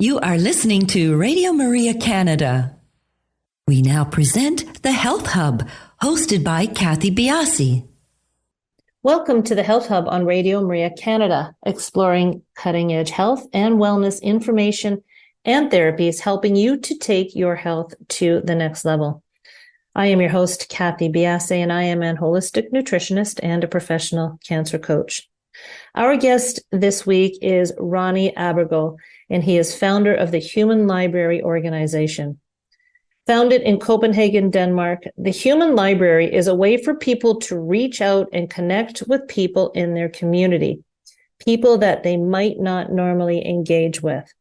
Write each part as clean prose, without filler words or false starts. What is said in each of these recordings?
You are listening to Radio Maria Canada. We now present the Health Hub, hosted by Kathy Biasi. Welcome to the Health Hub on Radio Maria Canada, exploring cutting-edge health and wellness information and therapies, helping you to take your health to the next level. I am your host, Kathy Biasi, and I am an holistic nutritionist and a professional cancer coach. Our guest this week is Ronni Abergel, and he is founder of the Human Library Organization. Founded in Copenhagen, Denmark, the Human Library is a way for people to reach out and connect with people in their community, people that they might not normally engage with.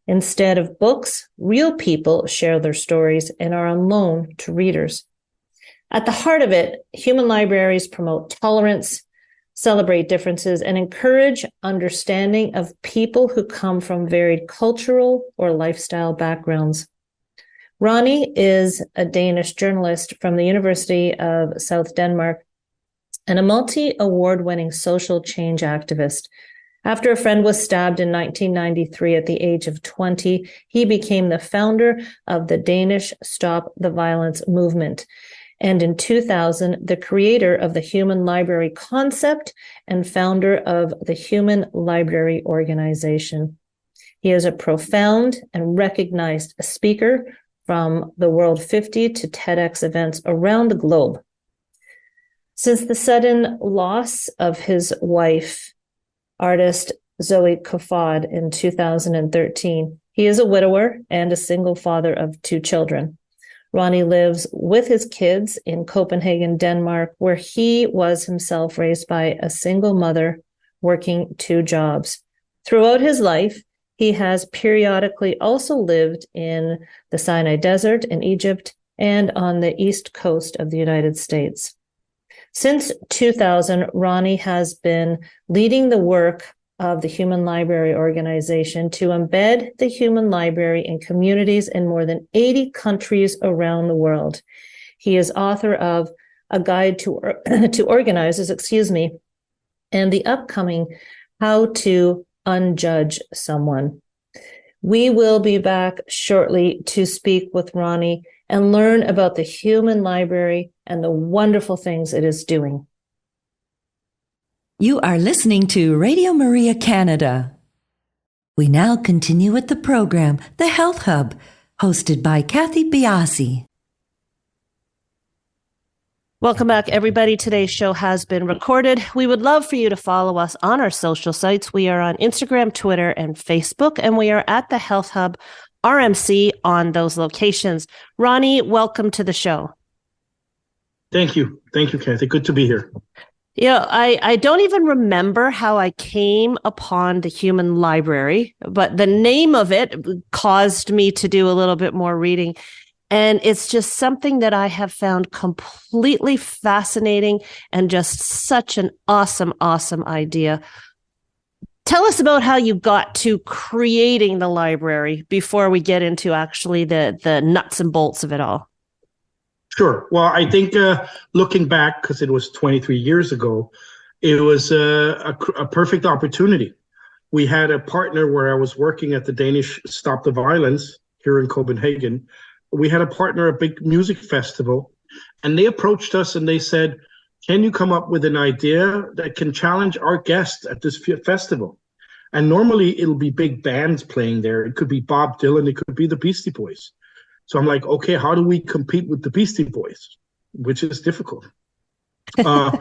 Instead of books, real people share their stories and are on loan to readers. At the heart of it, human libraries promote tolerance, celebrate differences, and encourage understanding of people who come from varied cultural or lifestyle backgrounds. Ronni is a Danish journalist from the University of South Denmark and a multi-award-winning social change activist. After a friend was stabbed in 1993 at the age of 20, he became the founder of the Danish Stop the Violence movement, and in 2000, the creator of the Human Library concept and founder of the Human Library Organization. He is a profound and recognized speaker from the World 50 to Tedx events around the globe. Since the sudden loss of his wife, artist Zoé Kofod, in 2013, he is a widower and a single father of 2 children. Ronni lives with his kids in Copenhagen, Denmark, where he was himself raised by a single mother working 2 jobs. Throughout his life, he has periodically also lived in the Sinai desert in Egypt and on the east coast of the United States. Since 2000, Ronni has been leading the work of the Human Library Organization to embed the Human Library in communities in more than 80 countries around the world. He is author of A Guide to Organizers, and the upcoming How to Unjudge Someone. We will be back shortly to speak with Ronni and learn about the Human Library and the wonderful things it is doing. You are listening to Radio Maria Canada. We now continue with the program, The Health Hub, hosted by Kathy Biasi. Welcome back, everybody. Today's show has been recorded. We would love for you to follow us on our social sites. We are on Instagram, Twitter, and Facebook, and we are at the Health Hub RMC on those locations. Ronni, welcome to the show. Thank you. Thank you, Kathy. Good to be here. Yeah, I don't even remember how I came upon the Human Library, but the name of it caused me to do a little bit more reading. And it's just something that I have found completely fascinating and just such an awesome, awesome idea. Tell us about how you got to creating the library before we get into actually the nuts and bolts of it all. Sure. Well, I think looking back, because it was 23 years ago, it was a perfect opportunity. We had a partner where I was working at the Danish Stop the Violence here in Copenhagen. We had a partner, a big music festival, and they approached us and they said, can you come up with an idea that can challenge our guests at this festival? And normally it'll be big bands playing there. It could be Bob Dylan, it could be the Beastie Boys. So I'm like, okay, how do we compete with the Beastie Boys? Which is difficult. And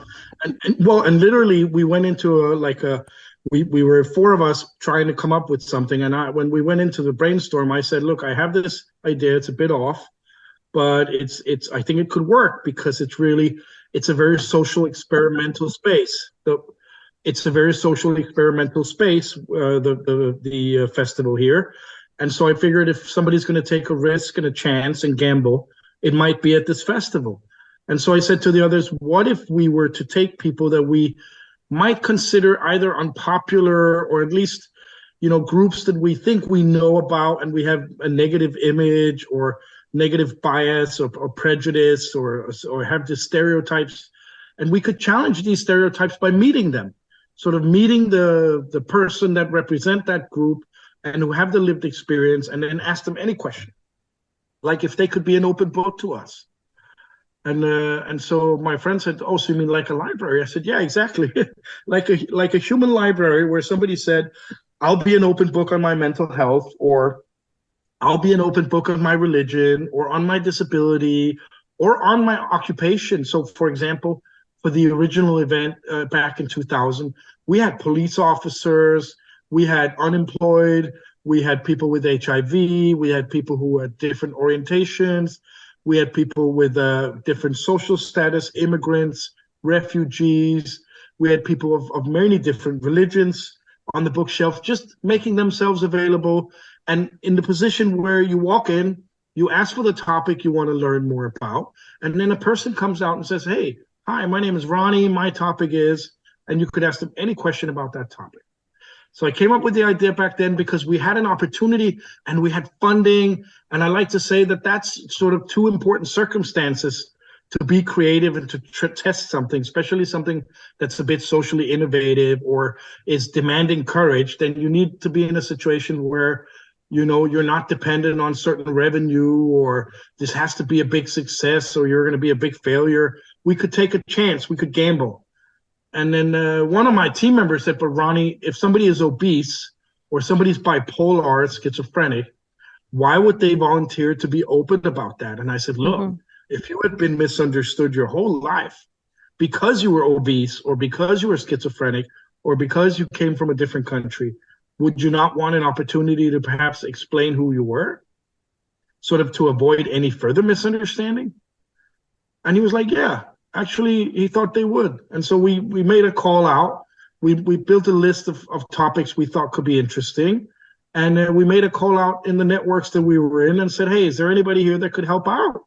literally we went into we were 4 of us trying to come up with something. And when we went into the brainstorm, I said, look, I have this idea. It's a bit off, but I think it could work because it's a very social experimental space. It's a very social experimental space, the festival here. And so I figured if somebody's going to take a risk and a chance and gamble, it might be at this festival. And so I said to the others, what if we were to take people that we might consider either unpopular or at least, groups that we think we know about and we have a negative image or negative bias or prejudice or have the stereotypes, and we could challenge these stereotypes by meeting them, sort of meeting the person that represent that group, and who have the lived experience, and then ask them any question, like if they could be an open book to us. And so my friend said, "Oh, so you mean like a library?" I said, "Yeah, exactly, like a human library where somebody said, I'll be an open book on my mental health, or I'll be an open book on my religion, or on my disability, or on my occupation." So, for example, for the original event back in 2000, we had police officers, we had unemployed, we had people with HIV, we had people who had different orientations, we had people with different social status, immigrants, refugees, we had people of many different religions on the bookshelf, just making themselves available. And in the position where you walk in, you ask for the topic you want to learn more about, and then a person comes out and says, "Hey, hi, my name is Ronni, my topic is," and you could ask them any question about that topic. So I came up with the idea back then because we had an opportunity and we had funding. And I like to say that that's sort of two important circumstances to be creative and to test something, especially something that's a bit socially innovative or is demanding courage. Then you need to be in a situation where, you know, you're not dependent on certain revenue, or this has to be a big success, or you're going to be a big failure. We could take a chance. We could gamble. And then one of my team members said, "But Ronni, if somebody is obese or somebody's bipolar or schizophrenic, why would they volunteer to be open about that?" And I said, "Look, if you had been misunderstood your whole life because you were obese or because you were schizophrenic or because you came from a different country, would you not want an opportunity to perhaps explain who you were, sort of to avoid any further misunderstanding?" And he was like, "Yeah." Actually, he thought they would. And so we made a call out. We built a list of topics we thought could be interesting. And we made a call out in the networks that we were in and said, "Hey, is there anybody here that could help out?"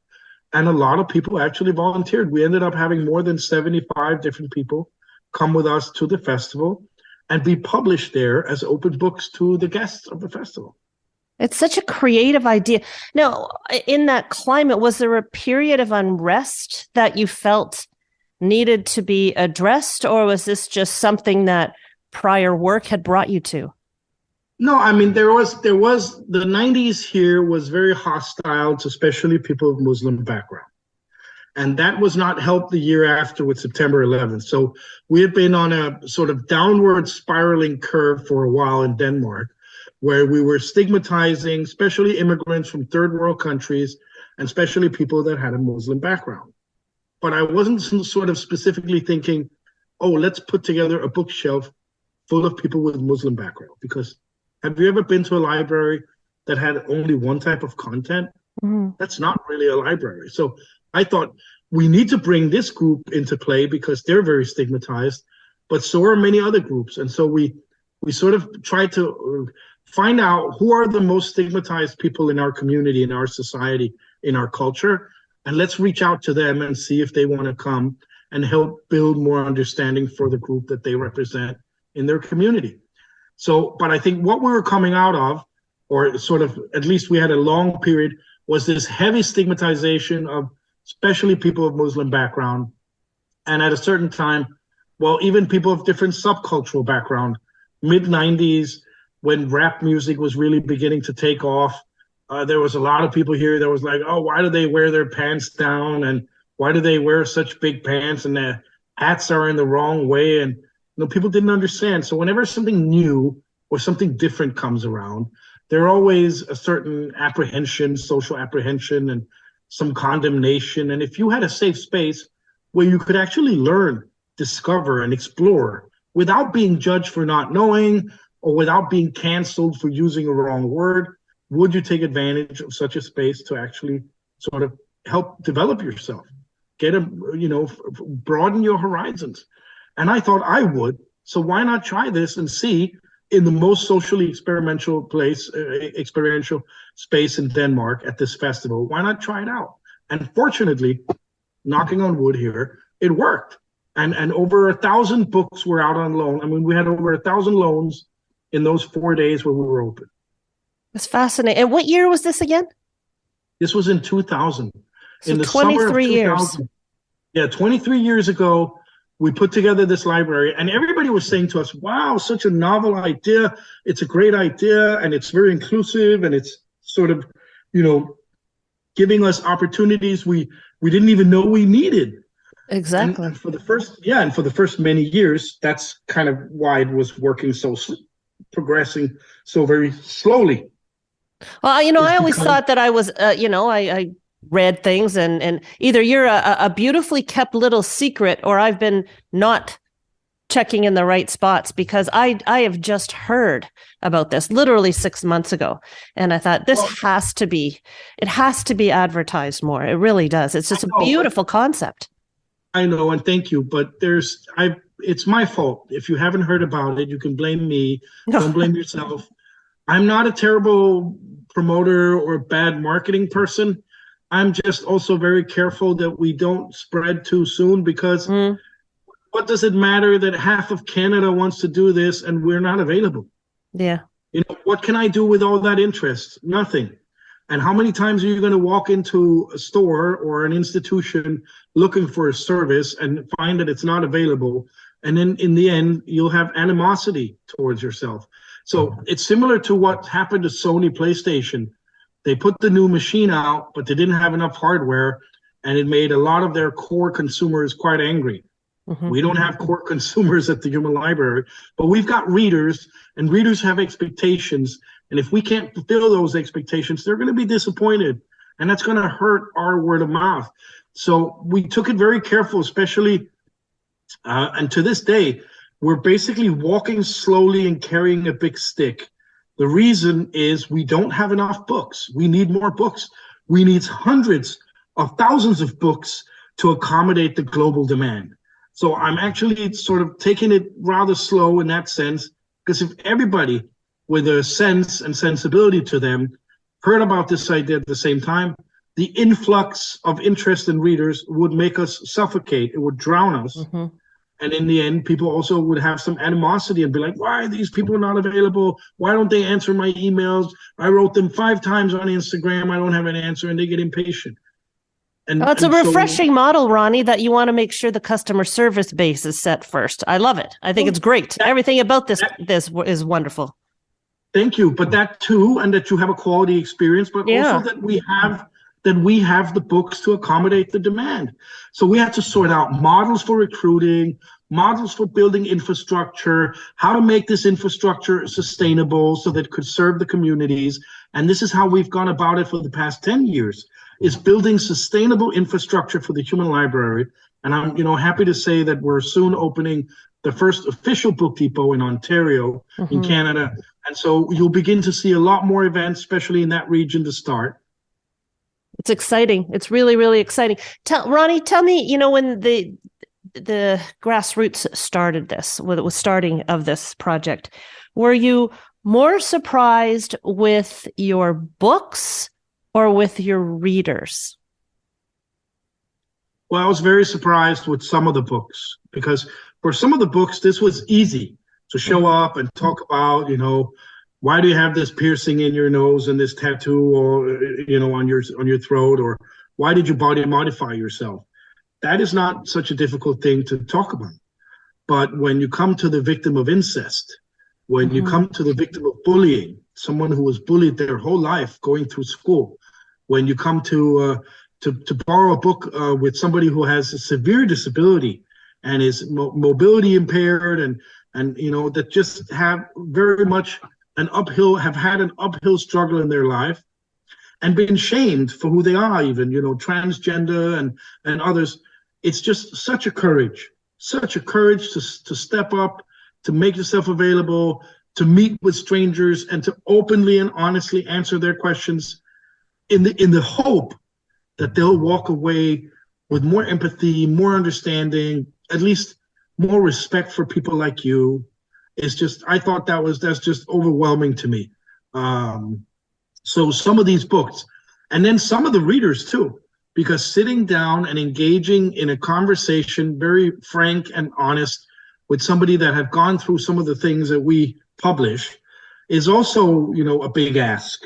And a lot of people actually volunteered. We ended up having more than 75 different people come with us to the festival and be published there as open books to the guests of the festival. It's such a creative idea. Now, in that climate, was there a period of unrest that you felt needed to be addressed, or was this just something that prior work had brought you to? No, I mean, there was the 90s here was very hostile to especially people of Muslim background. And that was not helped the year after with September 11th. So we had been on a sort of downward spiraling curve for a while in Denmark, where we were stigmatizing especially immigrants from third world countries and especially people that had a Muslim background. But I wasn't sort of specifically thinking, oh, let's put together a bookshelf full of people with Muslim background. Because have you ever been to a library that had only one type of content? That's not really a library. So I thought we need to bring this group into play because they're very stigmatized, but so are many other groups. And so we sort of tried to find out who are the most stigmatized people in our community, in our society, in our culture, and let's reach out to them and see if they want to come and help build more understanding for the group that they represent in their community. So, but I think what we were coming out of, or sort of, at least we had a long period, was this heavy stigmatization of especially people of Muslim background. And at a certain time, well, even people of different subcultural background, mid-90s, when rap music was really beginning to take off, there was a lot of people here that was like, oh, why do they wear their pants down? And why do they wear such big pants? And their hats are in the wrong way. And people didn't understand. So whenever something new or something different comes around, there always a certain apprehension, social apprehension, and some condemnation. And if you had a safe space where you could actually learn, discover, and explore without being judged for not knowing or without being canceled for using a wrong word, would you take advantage of such a space to actually sort of help develop yourself, broaden your horizons? And I thought I would. So why not try this and see in the most socially experiential space in Denmark at this festival? Why not try it out? And fortunately, knocking on wood here, it worked. And over 1,000 books were out on loan. I mean, we had over 1,000 loans in those 4 days where we were open. That's fascinating. And what year was this again? This was in 2000. So in the 23 summer of 2000, years. Yeah, 23 years ago, we put together this library, and everybody was saying to us, wow, such a novel idea. It's a great idea, and it's very inclusive, and it's sort of, giving us opportunities we didn't even know we needed. Exactly. And for the first many years, that's kind of why it was working progressing so very slowly. Well, I always thought that I was, I read things and either you're a beautifully kept little secret, or I've been not checking in the right spots, because I have just heard about this literally 6 months ago. And I thought it has to be advertised more. It really does. It's just a beautiful concept. I know, and thank you, but it's my fault. If you haven't heard about it, you can blame me. Don't blame yourself. I'm not a terrible promoter or bad marketing person. I'm just also very careful that we don't spread too soon, because what does it matter that half of Canada wants to do this and we're not available? Yeah. What can I do with all that interest? Nothing. And how many times are you going to walk into a store or an institution looking for a service and find that it's not available? And then in the end, you'll have animosity towards yourself. So it's similar to what happened to Sony PlayStation. They put the new machine out, but they didn't have enough hardware, and it made a lot of their core consumers quite angry. We don't have core consumers at the Human Library, but we've got readers, and readers have expectations. And if we can't fulfill those expectations, they're going to be disappointed, and that's going to hurt our word of mouth. So we took it very careful, especially, and to this day, we're basically walking slowly and carrying a big stick. The reason is we don't have enough books. We need more books. We need hundreds of thousands of books to accommodate the global demand. So I'm actually sort of taking it rather slow in that sense, because if everybody with a sense and sensibility to them heard about this idea at the same time, the influx of interest in readers would make us suffocate. It would drown us. And in the end, people also would have some animosity and be like, why are these people not available? Why don't they answer my emails? I wrote them 5 times on Instagram. I don't have an answer, and they get impatient. And it's a refreshing model, Ronni, that you want to make sure the customer service base is set first. I love it. I think it's great. Everything about this is wonderful. Thank you. But that too, and that you have a quality experience, but also that we have the books to accommodate the demand. So we had to sort out models for recruiting, models for building infrastructure, how to make this infrastructure sustainable so that it could serve the communities. And this is how we've gone about it for the past 10 years, is building sustainable infrastructure for the Human Library. And I'm happy to say that we're soon opening the first official book depot in Ontario, in Canada. And so you'll begin to see a lot more events, especially in that region to start. It's exciting. It's really, really exciting. Ronni, tell me, when the grassroots started this, when it was starting of this project, were you more surprised with your books or with your readers? Well, I was very surprised with some of the books, because for some of the books, this was easy to show up and talk about, why do you have this piercing in your nose and this tattoo, or on your throat, or why did you body modify yourself? That is not such a difficult thing to talk about. But when you come to the victim of incest, when you come to the victim of bullying, someone who was bullied their whole life going through school, when you come to borrow a book with somebody who has a severe disability and is mobility impaired, and that just have very much have had an uphill struggle in their life and been shamed for who they are, even, transgender and others. It's just such a courage to step up, to make yourself available, to meet with strangers, and to openly and honestly answer their questions in the hope that they'll walk away with more empathy, more understanding, at least more respect for people like you. It's just, I thought that's just overwhelming to me. So some of these books, and then some of the readers too, because sitting down and engaging in a conversation, very frank and honest, with somebody that have gone through some of the things that we publish, is also, a big ask.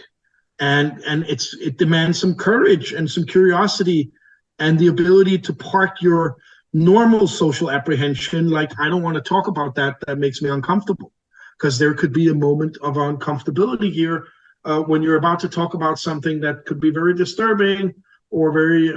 And it demands some courage and some curiosity and the ability to park your normal social apprehension, like I don't want to talk about that, that makes me uncomfortable, because there could be a moment of uncomfortability here when you're about to talk about something that could be very disturbing or very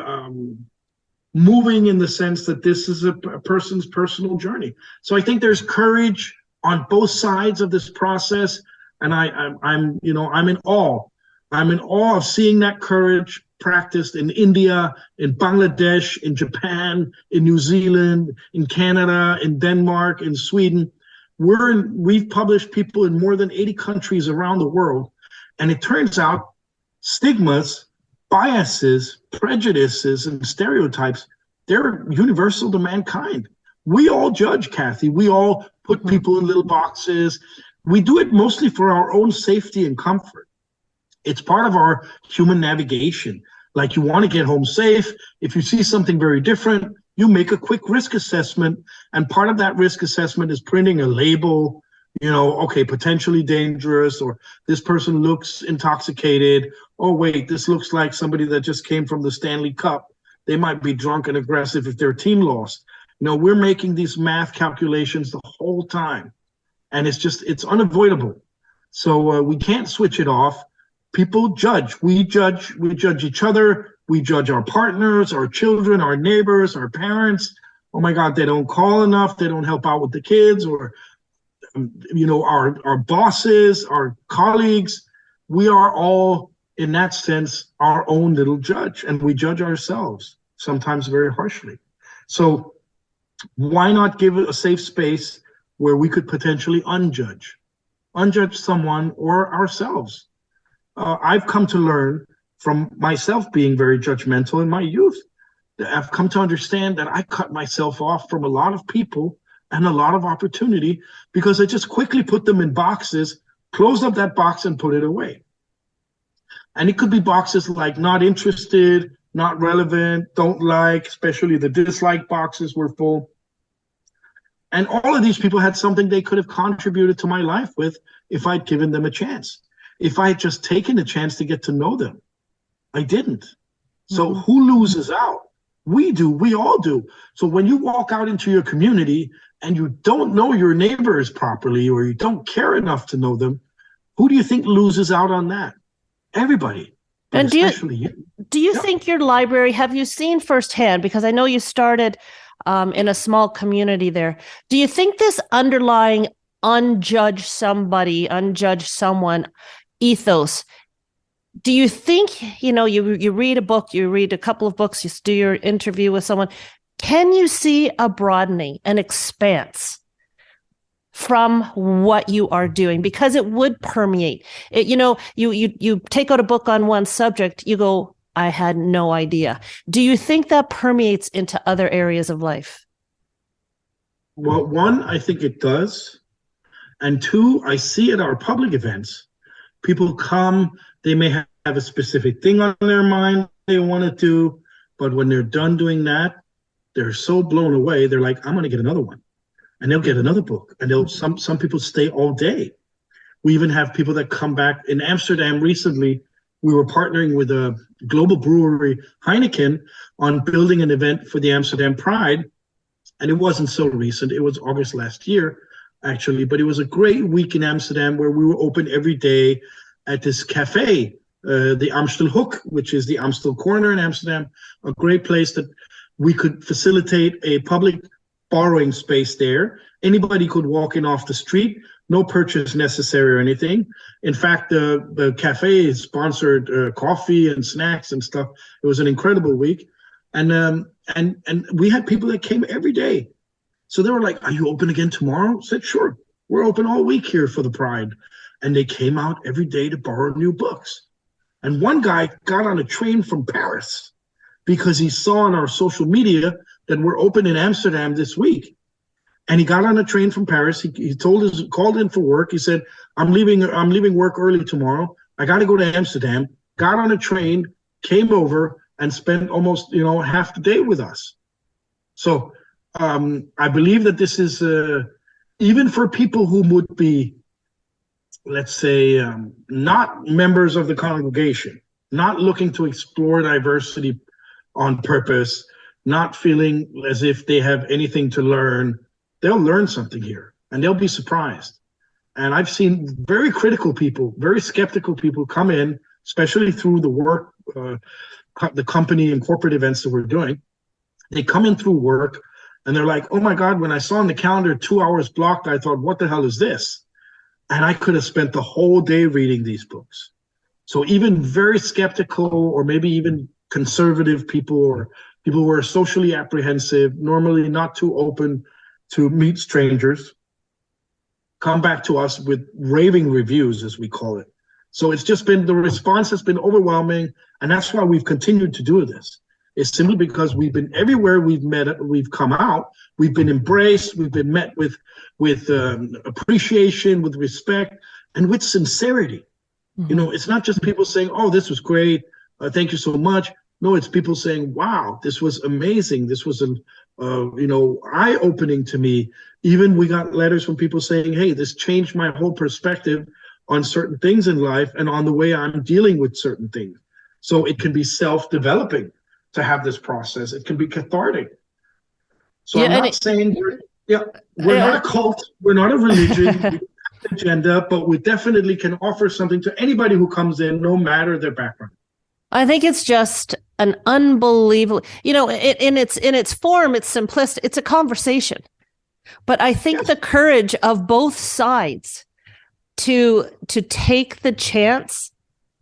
moving, in the sense that this is a person's personal journey. So I think there's courage on both sides of this process, and I'm in awe. I'm in awe of seeing that courage practiced in India, in Bangladesh, in Japan, in New Zealand, in Canada, in Denmark, in Sweden. We've published people in more than 80 countries around the world, and it turns out stigmas, biases, prejudices, and stereotypes, they're universal to mankind. We all judge, Kathy. We all put people in little boxes. We do it mostly for our own safety and comfort. It's part of our human navigation. Like, you want to get home safe. If you see something very different, you make a quick risk assessment. And part of that risk assessment is printing a label, okay, potentially dangerous, or this person looks intoxicated. Oh, wait, this looks like somebody that just came from the Stanley Cup. They might be drunk and aggressive if their team lost. We're making these math calculations the whole time. And it's unavoidable. So we can't switch it off. People judge. We judge each other. We judge our partners, our children, our neighbors, our parents. Oh my God, they don't call enough. They don't help out with the kids, or, our bosses, our colleagues. We are all, in that sense, our own little judge, and we judge ourselves, sometimes very harshly. So why not give it a safe space where we could potentially unjudge someone or ourselves? I've come to learn from myself being very judgmental in my youth. I've come to understand that I cut myself off from a lot of people and a lot of opportunity because I just quickly put them in boxes, closed up that box and put it away. And it could be boxes like not interested, not relevant, don't like, especially the dislike boxes were full. And all of these people had something they could have contributed to my life with if I'd given them a chance. If I had just taken a chance to get to know them. I didn't. So who loses out? We do. We all do. So when you walk out into your community and you don't know your neighbors properly, or you don't care enough to know them, who do you think loses out on that? Everybody. And especially you. Do you think your library, have you seen firsthand, because I know you started in a small community there, do you think this underlying unjudge someone ethos, do you think, you read a book, you read a couple of books, you do your interview with someone, can you see a broadening, an expanse from what you are doing? Because it would permeate it. You take out a book on one subject, you go, I had no idea. Do you think that permeates into other areas of life? Well, one, I think it does. And two, I see at our public events, people come, they may have a specific thing on their mind they want to do, but when they're done doing that, they're so blown away, they're like, I'm going to get another one. And they'll get another book. And some people stay all day. We even have people that come back. In Amsterdam recently, we were partnering with a global brewery, Heineken, on building an event for the Amsterdam Pride. And it wasn't so recent. It was August last year, actually. But it was a great week in Amsterdam where we were open every day at this cafe, the Amstel Hoek, which is the Amstel Corner in Amsterdam, a great place that we could facilitate a public borrowing space there. Anybody could walk in off the street, no purchase necessary or anything. In fact, the cafe sponsored coffee and snacks and stuff. It was an incredible week. And we had people that came every day. So they were like, are you open again tomorrow? I said, sure, we're open all week here for the Pride. And they came out every day to borrow new books. And one guy got on a train from Paris because he saw on our social media that we're open in Amsterdam this week. And he got on a train from Paris. He called in for work. He said, I'm leaving work early tomorrow. I got to go to Amsterdam. Got on a train, came over, and spent almost half the day with us. So I believe that this is even for people who would be, let's say, not members of the congregation, not looking to explore diversity on purpose, not feeling as if they have anything to learn, they'll learn something here and they'll be surprised. And I've seen very critical people, very skeptical people come in, especially through the work, the company and corporate events that we're doing. They come in through work and they're like, oh my God, when I saw on the calendar 2 hours blocked, I thought, what the hell is this? And I could have spent the whole day reading these books. So even very skeptical or maybe even conservative people or people who are socially apprehensive, normally not too open to meet strangers, come back to us with raving reviews, as we call it. So it's just been, the response has been overwhelming. And that's why we've continued to do this. It's simply because we've been everywhere we've come out, we've been embraced, we've been met with appreciation, with respect, and with sincerity. You know, it's not just people saying, oh, this was great, thank you so much. No, it's people saying, wow, this was amazing. This was, eye-opening to me. Even we got letters from people saying, hey, this changed my whole perspective on certain things in life and on the way I'm dealing with certain things. So it can be self-developing to have this process. It can be cathartic. So I'm not saying we're not a cult, we're not a religion, agenda, but we definitely can offer something to anybody who comes in, no matter their background. I think it's just an unbelievable, in its form, it's simplistic. It's a conversation. But I think the courage of both sides to take the chance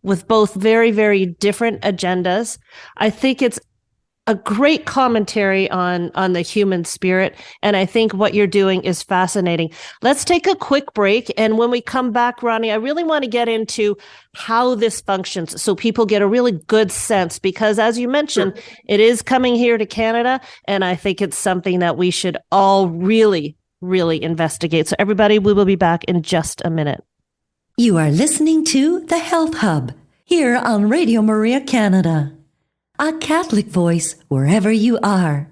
with both very, very different agendas, I think it's a great commentary on the human spirit. And I think what you're doing is fascinating. Let's take a quick break. And when we come back, Ronni, I really want to get into how this functions so people get a really good sense, because as you mentioned, it is coming here to Canada. And I think it's something that we should all really, really investigate. So everybody, we will be back in just a minute. You are listening to The Health Hub here on Radio Maria Canada. A Catholic voice wherever you are.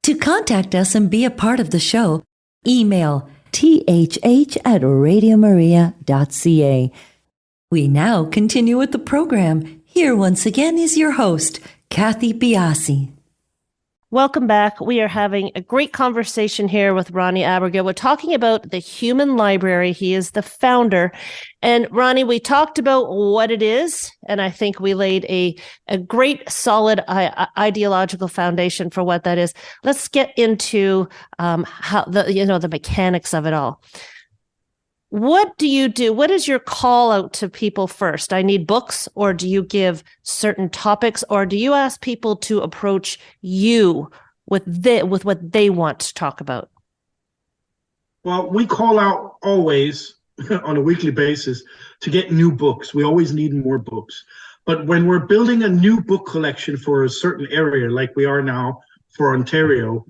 To contact us and be a part of the show, email thh@radiomaria.ca. We now continue with the program. Here once again is your host, Kathy Biasi. Welcome back. We are having a great conversation here with Ronni Abergel. We're talking about the Human Library. He is the founder. And Ronni, we talked about what it is, and I think we laid a great, solid ideological foundation for what that is. Let's get into how the mechanics of it all. What do you do? What is your call out to people first? I need books, or do you give certain topics, or do you ask people to approach you with what they want to talk about? Well, we call out always on a weekly basis to get new books. We always need more books. But when we're building a new book collection for a certain area, like we are now for Ontario,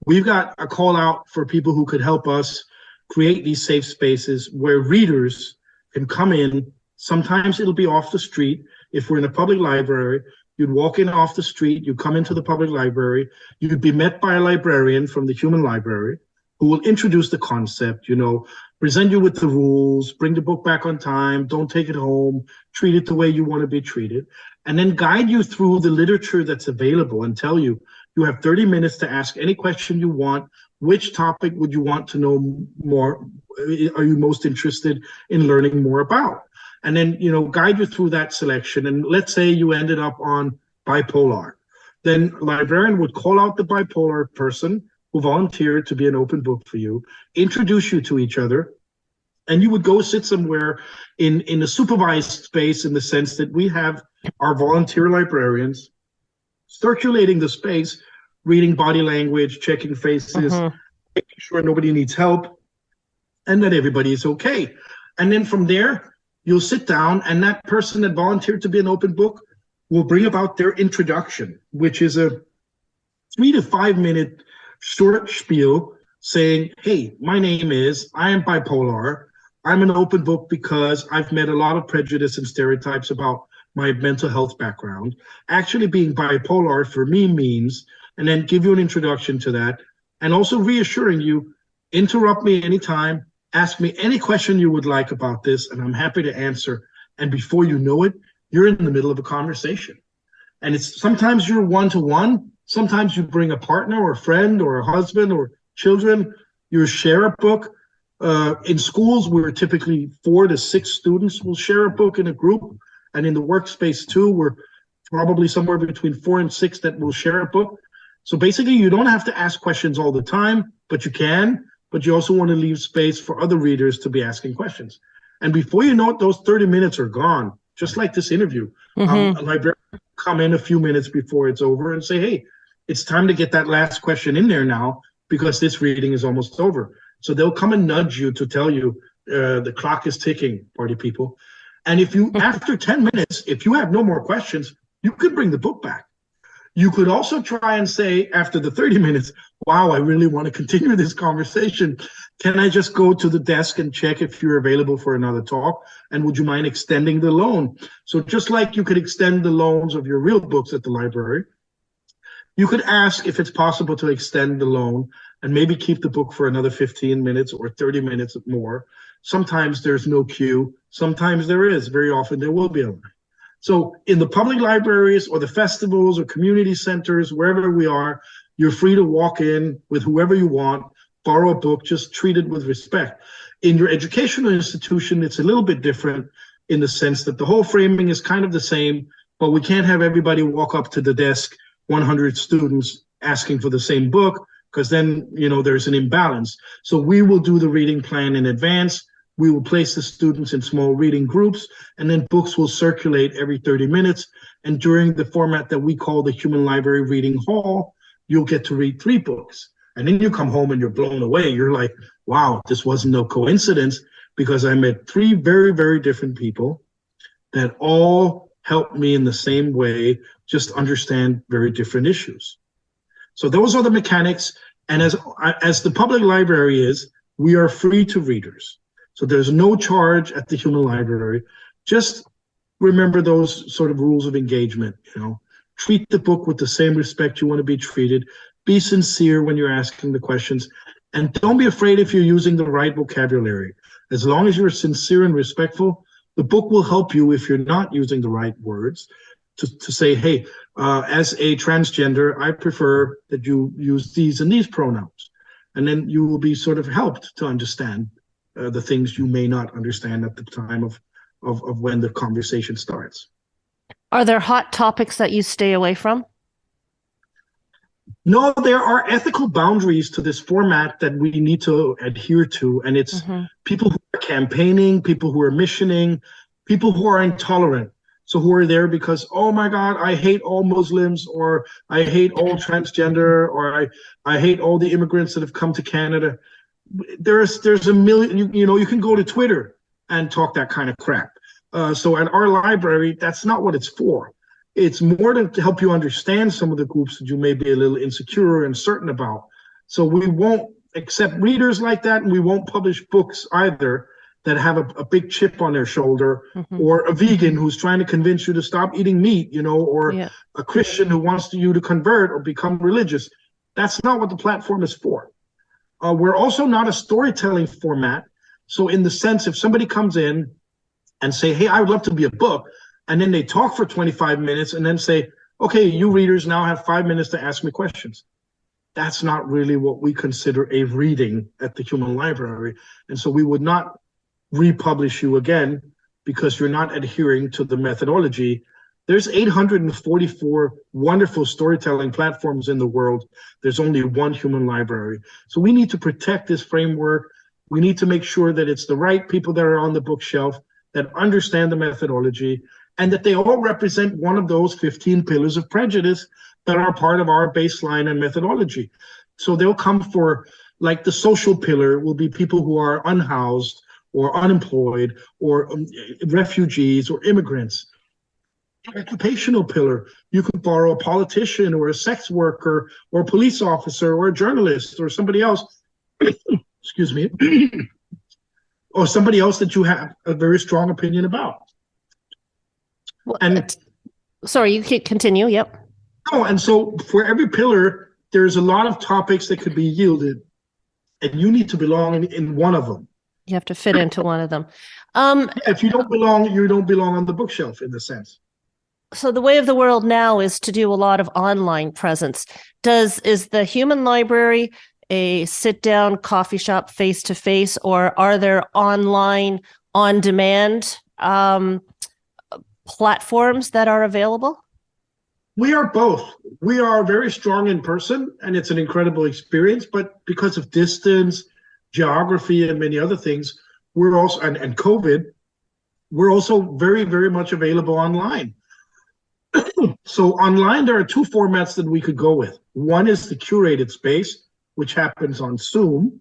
we've got a call out for people who could help us create these safe spaces where readers can come in. Sometimes it'll be off the street. If we're in a public library, you'd walk in off the street, you come into the public library, you'd be met by a librarian from the Human Library who will introduce the concept, present you with the rules, bring the book back on time, don't take it home, treat it the way you want to be treated, and then guide you through the literature that's available and tell you, you have 30 minutes to ask any question you want. Which topic would you want to know more? Are you most interested in learning more about? And then, guide you through that selection. And let's say you ended up on bipolar. Then a librarian would call out the bipolar person who volunteered to be an open book for you, introduce you to each other, and you would go sit somewhere in a supervised space, in the sense that we have our volunteer librarians circulating the space, reading body language, checking faces, making sure nobody needs help, and that everybody is okay. And then from there, you'll sit down, and that person that volunteered to be an open book will bring about their introduction, which is a 3 to 5 minute short spiel saying, hey, my name is, I am bipolar. I'm an open book because I've met a lot of prejudice and stereotypes about my mental health background. Actually, being bipolar for me means, and then give you an introduction to that, and also reassuring you, interrupt me anytime, ask me any question you would like about this, and I'm happy to answer. And before you know it, you're in the middle of a conversation. And it's sometimes you're one-to-one, Sometimes you bring a partner or a friend or a husband or children. You share a book. In schools, we're typically 4 to 6 students will share a book in a group. And in the workspace too, we're probably somewhere between 4 and 6 that will share a book. So basically, you don't have to ask questions all the time, but you can. But you also want to leave space for other readers to be asking questions. And before you know it, those 30 minutes are gone, just like this interview. A librarian will come in a few minutes before it's over and say, hey, it's time to get that last question in there now because this reading is almost over. So they'll come and nudge you to tell you the clock is ticking, party people. And if you, after 10 minutes, if you have no more questions, you could bring the book back. You could also try and say after the 30 minutes, wow, I really want to continue this conversation. Can I just go to the desk and check if you're available for another talk? And would you mind extending the loan? So just like you could extend the loans of your real books at the library, you could ask if it's possible to extend the loan and maybe keep the book for another 15 minutes or 30 minutes more. Sometimes there's no queue. Sometimes there is. Very often there will be a line. So in the public libraries or the festivals or community centers, wherever we are, you're free to walk in with whoever you want, borrow a book, just treat it with respect. In your educational institution, it's a little bit different in the sense that the whole framing is kind of the same, but we can't have everybody walk up to the desk, 100 students asking for the same book, because then, you know, there's an imbalance. So we will do the reading plan in advance. We will place the students in small reading groups, and then books will circulate every 30 minutes. And during the format that we call the Human Library Reading Hall, you'll get to read 3 books. And then you come home and you're blown away. You're like, wow, this wasn't no coincidence, because I met 3 very, very different people that all helped me in the same way, just understand very different issues. So those are the mechanics. And as the public library is, we are free to readers. So there's no charge at the Human Library. Just remember those sort of rules of engagement, you know. Treat the book with the same respect you want to be treated. Be sincere when you're asking the questions. And don't be afraid if you're using the right vocabulary. As long as you're sincere and respectful, the book will help you if you're not using the right words to say, hey, as a transgender, I prefer that you use these and these pronouns. And then you will be sort of helped to understand the things you may not understand at the time of when the conversation starts. Are there hot topics that you stay away from? No, there are ethical boundaries to this format that we need to adhere to. And it's people who are campaigning, people who are missioning, people who are intolerant. So who are there because, oh my God, I hate all Muslims, or I hate all transgender, or I hate all the immigrants that have come to Canada. There's a million, you know, you can go to Twitter and talk that kind of crap. So at our library, that's not what it's for. It's more to help you understand some of the groups that you may be a little insecure or uncertain about. So we won't accept readers like that, and we won't publish books either that have a big chip on their shoulder, or a vegan who's trying to convince you to stop eating meat, you know, or a Christian who wants you to convert or become religious. That's not what the platform is for. We're also not a storytelling format. So in the sense, if somebody comes in and say, hey, I would love to be a book, and then they talk for 25 minutes and then say, okay, you readers now have 5 minutes to ask me questions. That's not really what we consider a reading at the Human Library. And so we would not republish you again because you're not adhering to the methodology. There's 844 wonderful storytelling platforms in the world. There's only one Human Library. So we need to protect this framework. We need to make sure that it's the right people that are on the bookshelf, that understand the methodology, and that they all represent one of those 15 pillars of prejudice that are part of our baseline and methodology. So they'll come for, like, the social pillar will be people who are unhoused or unemployed or refugees or immigrants. Occupational pillar, you could borrow a politician or a sex worker or a police officer or a journalist or somebody else, excuse me, or somebody else that you have a very strong opinion about. Well, and sorry, you can continue. Yep. Oh, and so for every pillar, there's a lot of topics that could be yielded, and you need to belong in one of them. You have to fit into one of them. If you don't belong, you don't belong on the bookshelf in the sense. So the way of the world now is to do a lot of online presence. Is the human library a sit-down coffee shop face-to-face, or are there online, on-demand platforms that are available? We are both. We are very strong in person, and it's an incredible experience. But because of distance, geography, and many other things, we're also, and COVID, we're also very, very much available online. So online, there are two formats that we could go with. One is the curated space, which happens on Zoom,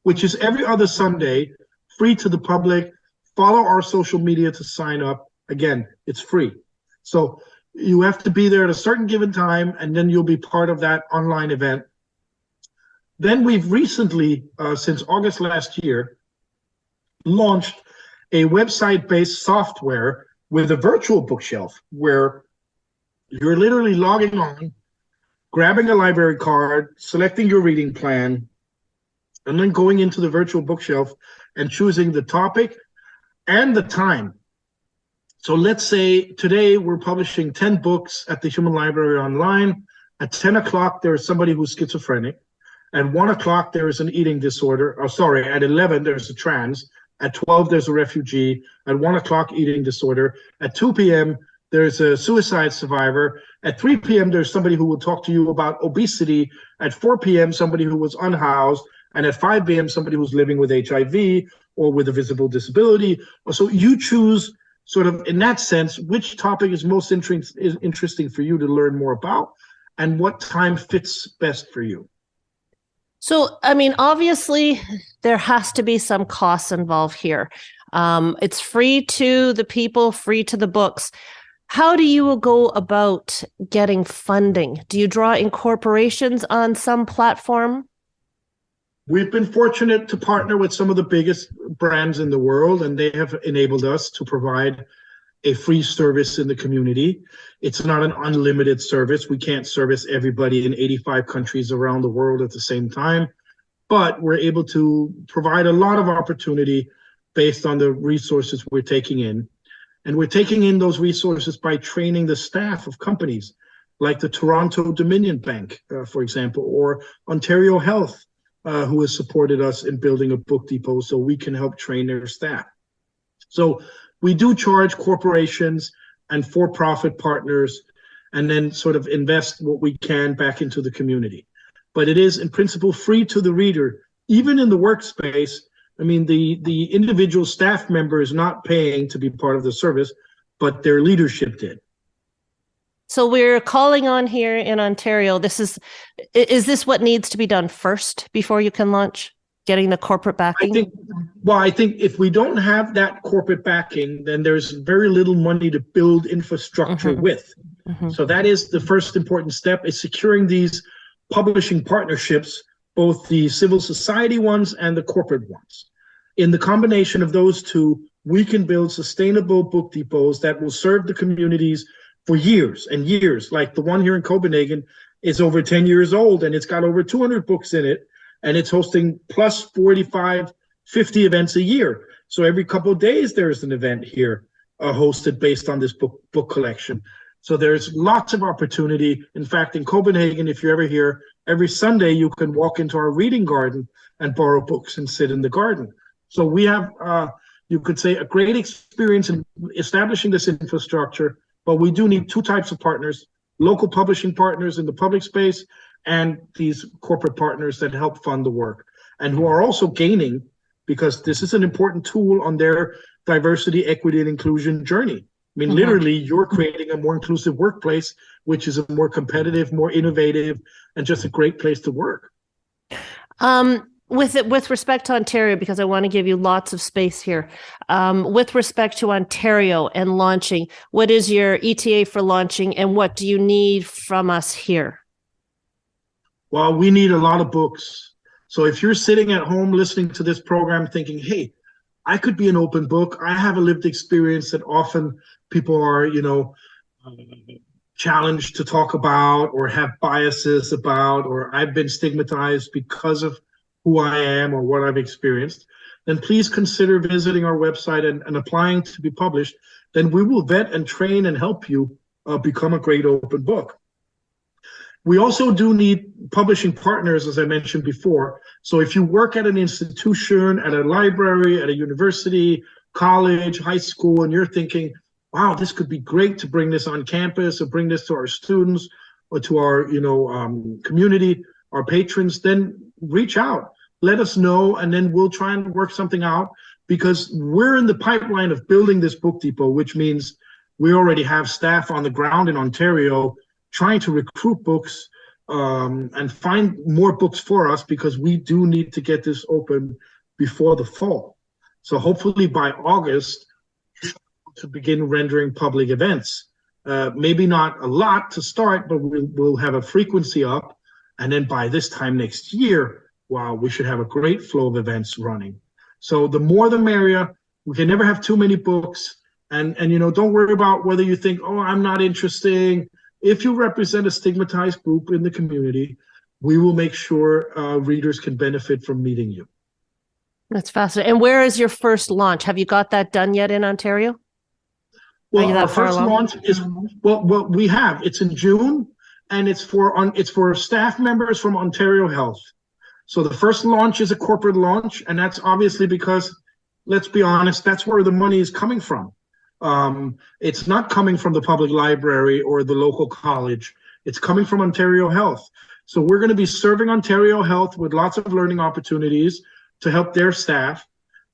which is every other Sunday, free to the public. Follow our social media to sign up. Again, it's free. So you have to be there at a certain given time, and then you'll be part of that online event. Then we've recently, since August last year, launched a website-based software with a virtual bookshelf where you're literally logging on, grabbing a library card, selecting your reading plan, and then going into the virtual bookshelf and choosing the topic and the time. So let's say today we're publishing 10 books at the Human Library online. At 10 o'clock, there is somebody who's schizophrenic. At 1 o'clock, there is an eating disorder. At 11, there's a trans. At 12, there's a refugee. At 1 o'clock, eating disorder. At 2 p.m., there's a suicide survivor. At 3 p.m., there's somebody who will talk to you about obesity. At 4 p.m., somebody who was unhoused. And at 5 p.m., somebody who's living with HIV or with a visible disability. So you choose, sort of in that sense, which topic is most interesting for you to learn more about, and what time fits best for you. So, I mean, obviously, there has to be some costs involved here. It's free to the people, free to the books. How do you go about getting funding? Do you draw in corporations on some platform? We've been fortunate to partner with some of the biggest brands in the world, and they have enabled us to provide a free service in the community. It's not an unlimited service. We can't service everybody in 85 countries around the world at the same time, but we're able to provide a lot of opportunity based on the resources we're taking in. And we're taking in those resources by training the staff of companies like the Toronto Dominion Bank, for example, or Ontario Health, who has supported us in building a book depot so we can help train their staff. So we do charge corporations and for-profit partners, and then sort of invest what we can back into the community. But it is in principle free to the reader, even in the workspace. I mean, the individual staff member is not paying to be part of the service, but their leadership did. So we're calling on here in Ontario. Is this what needs to be done first before you can launch, getting the corporate backing? I think if we don't have that corporate backing, then there's very little money to build infrastructure with. So that is the first important step, is securing these publishing partnerships, both the civil society ones and the corporate ones. In the combination of those two, we can build sustainable book depots that will serve the communities for years and years. Like the one here in Copenhagen is over 10 years old, and it's got over 200 books in it, and it's hosting plus 45, 50 events a year. So every couple of days, there's an event here hosted based on this book collection. So there's lots of opportunity. In fact, in Copenhagen, if you're ever here, every Sunday you can walk into our reading garden and borrow books and sit in the garden. So we have, you could say, a great experience in establishing this infrastructure, but we do need two types of partners: local publishing partners in the public space and these corporate partners that help fund the work and who are also gaining, because this is an important tool on their diversity, equity, and inclusion journey. I mean, literally, you're creating a more inclusive workplace, which is a more competitive, more innovative, and just a great place to work. With respect to Ontario, because I want to give you lots of space here, with respect to Ontario and launching, what is your ETA for launching, and what do you need from us here? Well, we need a lot of books. So if you're sitting at home listening to this program thinking, hey, I could be an open book, I have a lived experience that often people are, challenged to talk about or have biases about, or I've been stigmatized because of who I am or what I've experienced, then please consider visiting our website and applying to be published. then we will vet and train and help you become a great open book. We also do need publishing partners, as I mentioned before. So if you work at an institution, at a library, at a university, college, high school, and you're thinking, wow, this could be great to bring this on campus or bring this to our students or to our community, our patrons, then reach out. Let us know, and then we'll try and work something out, because we're in the pipeline of building this book depot, which means we already have staff on the ground in Ontario trying to recruit books and find more books for us, because we do need to get this open before the fall. So hopefully by August, to begin rendering public events. Maybe not a lot to start, but we'll have a frequency up. And then by this time next year, wow, we should have a great flow of events running. So the more the merrier. We can never have too many books. And don't worry about whether you think, oh, I'm not interesting. If you represent a stigmatized group in the community, we will make sure readers can benefit from meeting you. That's fascinating. And where is your first launch? Have you got that done yet in Ontario? Well, our first launch is well, we have. It's in June, and it's for staff members from Ontario Health. So the first launch is a corporate launch, and that's obviously because, let's be honest, that's where the money is coming from. It's not coming from the public library or the local college. It's coming from Ontario Health. So we're going to be serving Ontario Health with lots of learning opportunities to help their staff,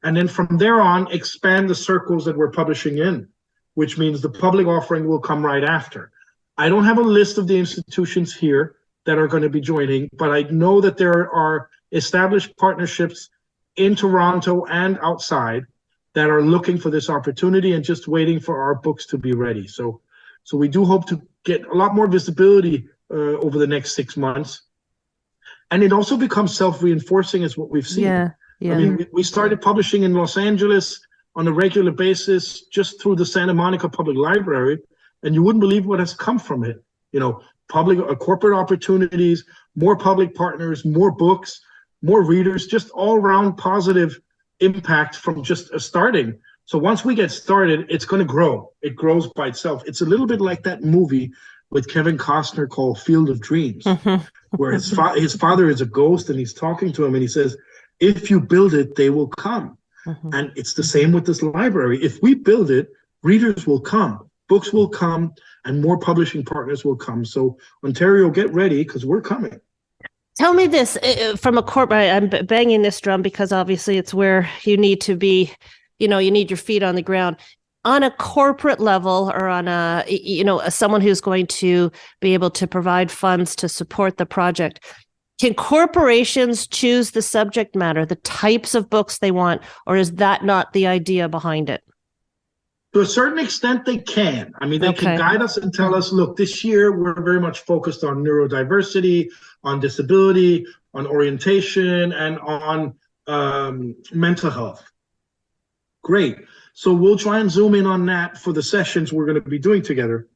and then from there on, expand the circles that we're publishing in, which means the public offering will come right after. I don't have a list of the institutions here that are going to be joining, but I know that there are established partnerships in Toronto and outside that are looking for this opportunity and just waiting for our books to be ready. So we do hope to get a lot more visibility over the next 6 months. And it also becomes self-reinforcing, as what we've seen. Yeah. I mean, we started publishing in Los Angeles on a regular basis just through the Santa Monica Public Library, and you wouldn't believe what has come from it. Public corporate opportunities, more public partners, more books, more readers, just all around positive impact from just starting. So once we get started, it's going to grow. It grows by itself. It's a little bit like that movie with Kevin Costner called Field of Dreams, where his father is a ghost, and he's talking to him, and he says, if you build it, they will come. And it's the same with this library. If we build it, readers will come, books will come, and more publishing partners will come. So Ontario, get ready, because we're coming. Tell me this, from a corporate, I'm banging this drum because obviously it's where you need to be, you need your feet on the ground. On a corporate level, or on someone who's going to be able to provide funds to support the project, can corporations choose the subject matter, the types of books they want, or is that not the idea behind it? To a certain extent, they can. I mean, they can guide us and tell us, look, this year we're very much focused on neurodiversity, on disability, on orientation, and on mental health. Great. So we'll try and zoom in on that for the sessions we're going to be doing together.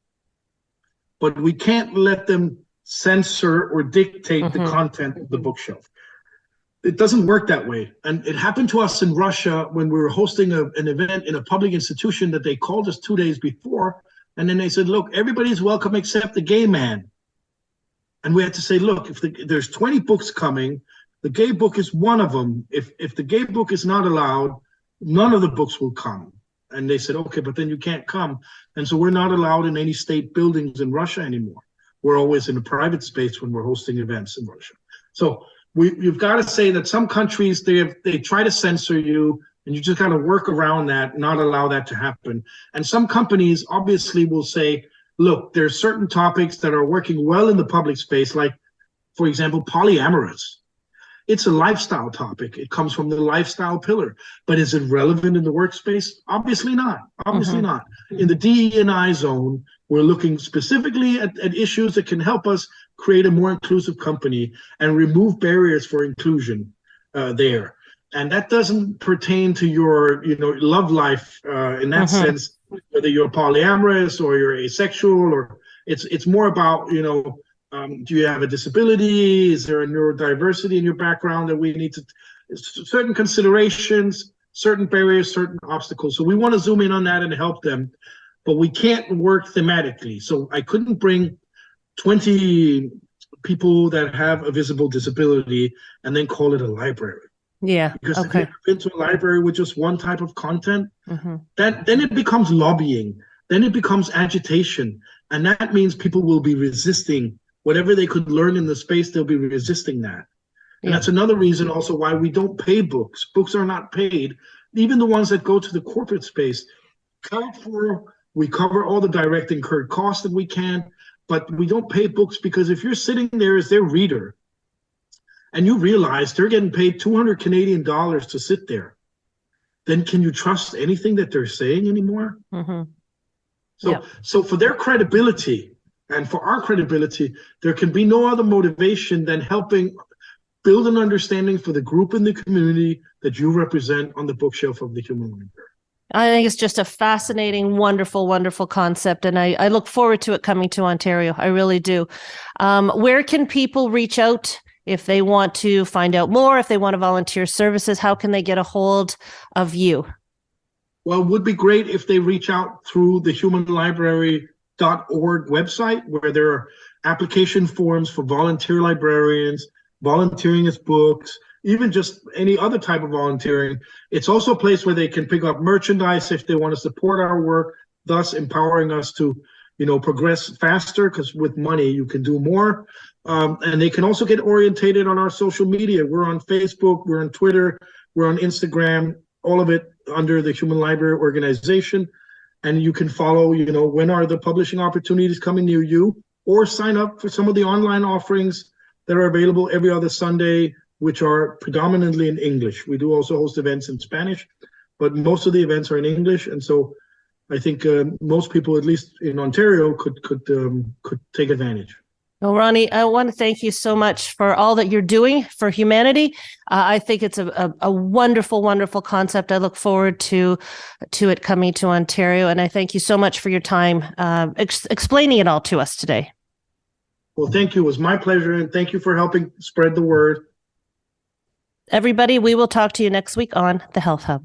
But we can't let them censor or dictate the content of the bookshelf. It doesn't work that way. And it happened to us in Russia when we were hosting an event in a public institution that they called us 2 days before. And then they said, look, everybody's welcome except the gay man. And we had to say, look, if there's 20 books coming, the gay book is one of them. If the gay book is not allowed, none of the books will come. And they said, okay, but then you can't come. And so we're not allowed in any state buildings in Russia anymore. We're always in a private space when we're hosting events in Russia. So you've got to say that some countries, they try to censor you, and you just got to work around that, not allow that to happen. And some companies obviously will say, look, there's certain topics that are working well in the public space, like, for example, polyamorous. It's a lifestyle topic. It comes from the lifestyle pillar. But is it relevant in the workspace? Obviously not. Obviously not. In the DE&I zone, we're looking specifically at issues that can help us create a more inclusive company and remove barriers for inclusion there. And that doesn't pertain to your love life in that sense, whether you're polyamorous or you're asexual, or it's more about, do you have a disability? Is there a neurodiversity in your background that we need to, certain considerations, certain barriers, certain obstacles. So we want to zoom in on that and help them, but we can't work thematically. So I couldn't bring 20 people that have a visible disability and then call it a library. Yeah. Because if Okay. you've been to a library with just one type of content, Mm-hmm. then it becomes lobbying, then it becomes agitation, and that means people will be resisting whatever they could learn in the space. They'll be resisting that. And that's another reason also why we don't pay books. Books are not paid. Even the ones that go to the corporate space, we cover all the direct incurred costs that we can, but we don't pay books, because if you're sitting there as their reader and you realize they're getting paid 200 Canadian dollars to sit there, then can you trust anything that they're saying anymore? Mm-hmm. So for their credibility and for our credibility, there can be no other motivation than helping build an understanding for the group in the community that you represent on the bookshelf of the human library. I think it's just a fascinating, wonderful, wonderful concept. And I look forward to it coming to Ontario. I really do. Where can people reach out if they want to find out more, if they want to volunteer services? How can they get a hold of you? Well, it would be great if they reach out through the humanlibrary.org website, where there are application forms for volunteer librarians, volunteering as books, even just any other type of volunteering. It's also a place where they can pick up merchandise if they want to support our work, thus empowering us to, progress faster, because with money you can do more. And they can also get orientated on our social media. We're on Facebook, we're on Twitter, we're on Instagram, all of it under the Human Library Organization. And you can follow, when are the publishing opportunities coming near you, or sign up for some of the online offerings that are available every other Sunday, which are predominantly in English. We do also host events in Spanish, but most of the events are in English. And so I think most people, at least in Ontario, could take advantage. Well, Ronni, I want to thank you so much for all that you're doing for humanity. I think it's a wonderful, wonderful concept. I look forward to it coming to Ontario. And I thank you so much for your time explaining it all to us today. Well, thank you. It was my pleasure. And thank you for helping spread the word. Everybody, we will talk to you next week on the Health Hub.